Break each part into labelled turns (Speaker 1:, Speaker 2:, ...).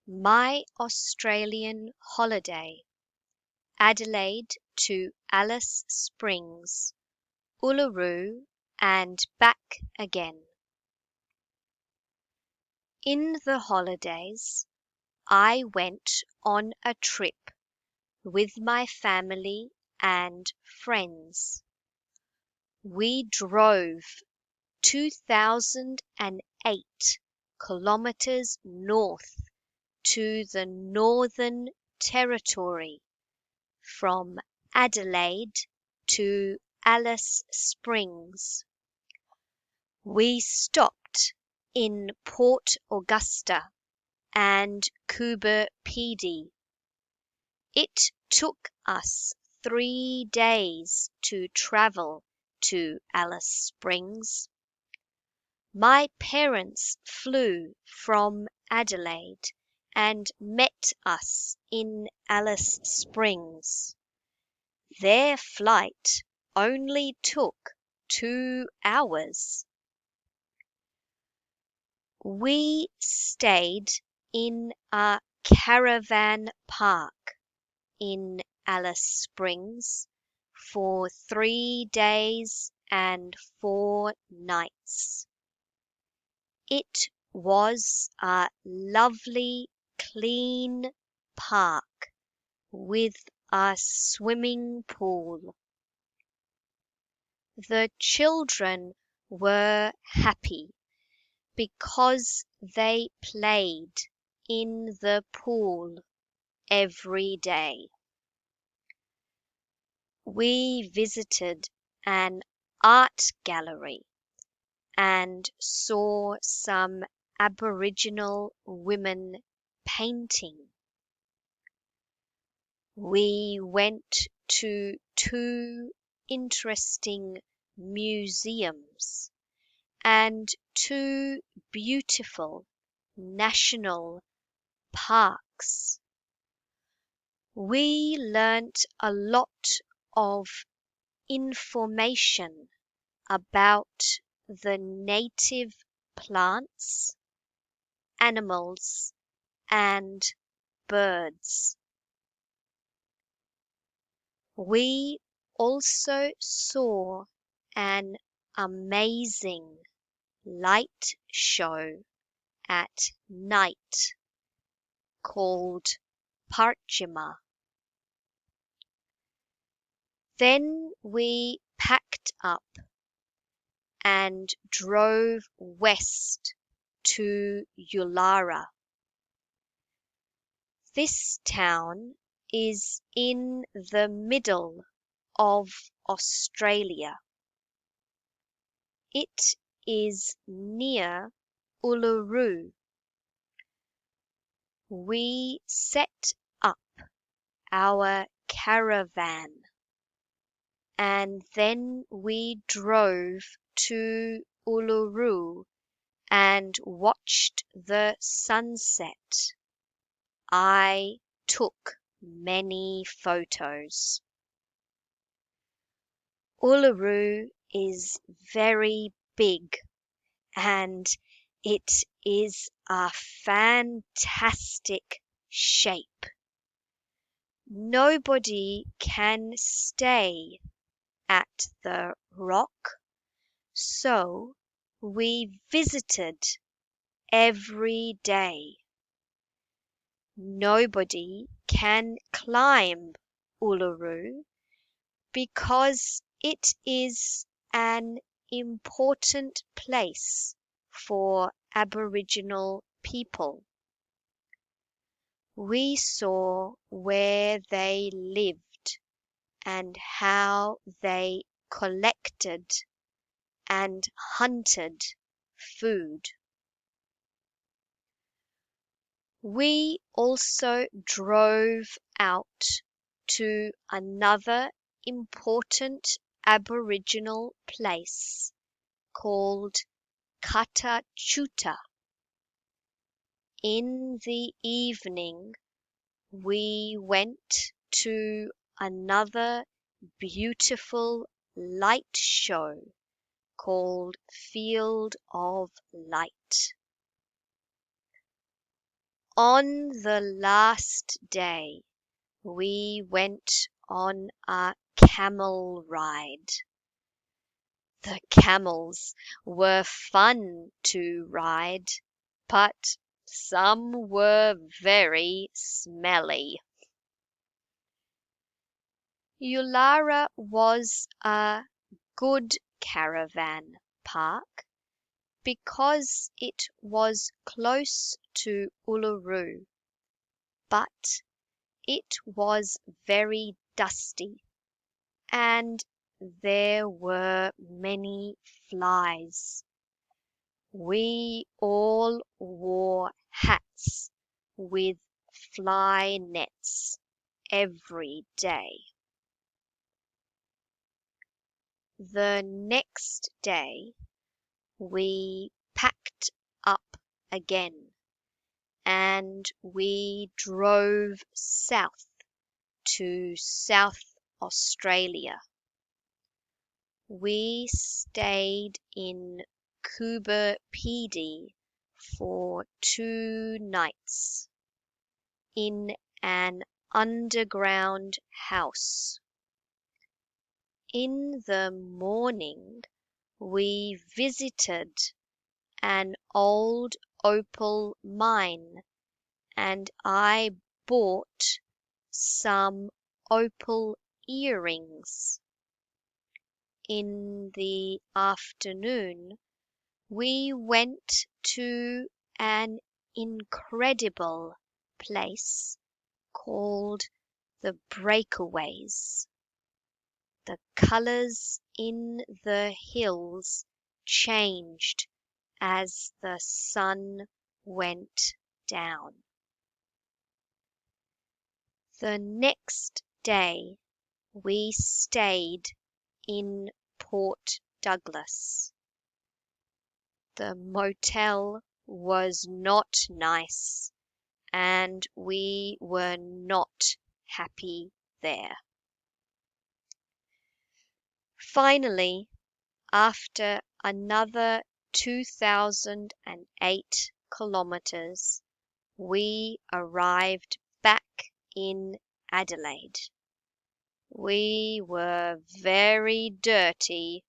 Speaker 1: My Australian holiday, Adelaide to Alice Springs, Uluru and back again. In the holidays, I went on a trip with my family and friends. We drove 2008 kilometers north to the Northern Territory from Adelaide to Alice Springs. We stopped in Port Augusta and Coober Pedy. It took us 3 days to travel to Alice Springs. My parents flew from Adelaide and met us in Alice Springs. Their flight only took 2 hours. We stayed in a caravan park in Alice Springs for 3 days and 4 nights. It was a lovely, clean park with a swimming pool. The children were happy because they played in the pool every day. We visited an art gallery and saw some Aboriginal women painting. We went to 2 interesting museums and 2 beautiful national parks. We learnt a lot of information about the native plants, animals, and birds. We also saw an amazing light show at night called Parchima. Then we packed up and drove west to Ulara. This town is in the middle of Australia. It is near Uluru. We set up our caravan and then we drove to Uluru and watched the sunset. I took many photos. Uluru is very big and it is a fantastic shape. Nobody can stay at the rock, so we visited every day. Nobody can climb Uluru because it is an important place for Aboriginal people. We saw where they lived and how they collected and hunted food. We also drove out to another important Aboriginal place called Katachuta. In the evening, we went to another beautiful light show called Field of Light. On the last day, we went on a camel ride. The camels were fun to ride, but some were very smelly. Ulara was a good caravan park because it was close to Uluru, but it was very dusty and there were many flies. We all wore hats with fly nets every day. The next day we packed up again and we drove south to South Australia. We stayed in Coober Pedy for 2 nights in an underground house. In the morning we visited an old opal mine and I bought some opal earrings. In the afternoon we went to an incredible place called the Breakaways. The colours in the hills changed as the sun went down. The next day we stayed in Port Douglas. The motel was not nice and we were not happy there. Finally, after another 2008 kilometers, we arrived back in Adelaide. We were very dirty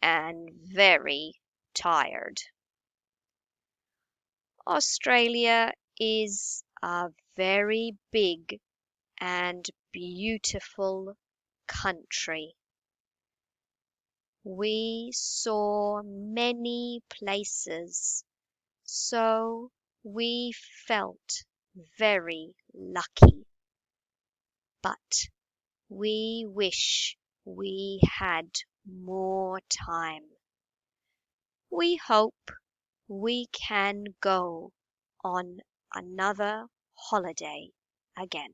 Speaker 1: and very tired. Australia is a very big and beautiful country. We saw many places, so we felt very lucky. But we wish we had more time. We hope we can go on another holiday again.